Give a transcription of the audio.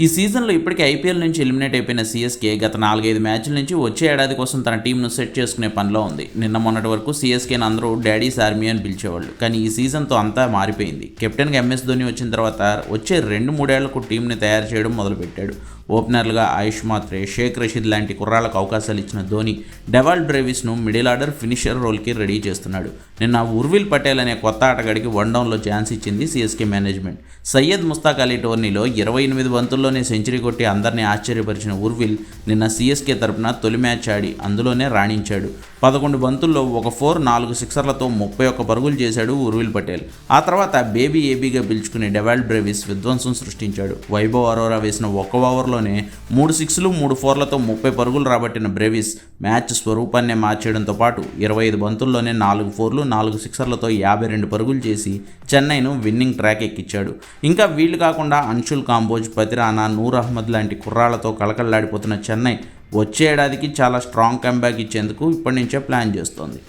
ఈ సీజన్లో ఇప్పటికే ఐపీఎల్ నుంచి ఎలిమినేట్ అయిపోయిన సీఎస్కే గత 4-5 మ్యాచ్ల నుంచి వచ్చే ఏడాది కోసం తన టీంను సెట్ చేసుకునే పనిలో ఉంది. నిన్న మొన్నటి వరకు సీఎస్కేని అందరూ డాడీస్ ఆర్మీ అని పిలిచేవాళ్ళు. కానీ ఈ సీజన్తో అంతా మారిపోయింది. కెప్టెన్గా ఎంఎస్ ధోని వచ్చిన తర్వాత వచ్చే 2-3 ఏళ్లకు టీంని తయారు చేయడం మొదలుపెట్టాడు. ఓపెనర్లుగా ఆయుష్ మాత్రే, షేక్ రషీద్ లాంటి కుర్రాళ్లకు అవకాశాలు ఇచ్చిన ధోని డెవాల్డ్ బ్రేవిస్ను మిడిల్ ఆర్డర్ ఫినిషర్ రోల్కి రెడీ చేస్తున్నాడు. నిన్న ఉర్విల్ పటేల్ అనే కొత్త ఆటగాడికి వన్డౌన్లో ఛాన్స్ ఇచ్చింది సీఎస్కే మేనేజ్మెంట్. సయ్యద్ ముస్తాక్ అలీ టోర్నీలో 28 బంతుల్లోనే సెంచరీ కొట్టి అందరినీ ఆశ్చర్యపరిచిన ఉర్విల్ నిన్న సీఎస్కే తరపున తొలి మ్యాచ్ ఆడి అందులోనే రాణించాడు. 11 బంతుల్లో 1 4, 4 సిక్సర్లతో 31 పరుగులు చేశాడు ఉర్విల్ పటేల్. ఆ తర్వాత బేబీ ఏబీగా పిలుచుకునే డెవాల్డ్ బ్రేవిస్ విధ్వంసం సృష్టించాడు. వైభవ్ అరోరా వేసిన 1 ఓవర్లోనే 3 6లు 3 4లతో 30 పరుగులు రాబట్టిన బ్రేవిస్ మ్యాచ్ స్వరూపాన్నే మార్చేయడంతో పాటు 25 బంతుల్లోనే 4 4లు 4 సిక్సర్లతో 52 పరుగులు చేసి చెన్నైను విన్నింగ్ ట్రాక్ ఎక్కించాడు. ఇంకా వీళ్ళు కాకుండా అన్షుల్ కాంబోజ్, పతిరానా, నూర్ అహ్మద్ లాంటి కుర్రాళ్లతో కళకళలాడిపోతున్న చెన్నై వచ్చే ఏడాదికి చాలా స్ట్రాంగ్ కంబ్యాక్ ఇచ్చేందుకు ఇప్పటి నుంచే ప్లాన్ చేస్తోంది.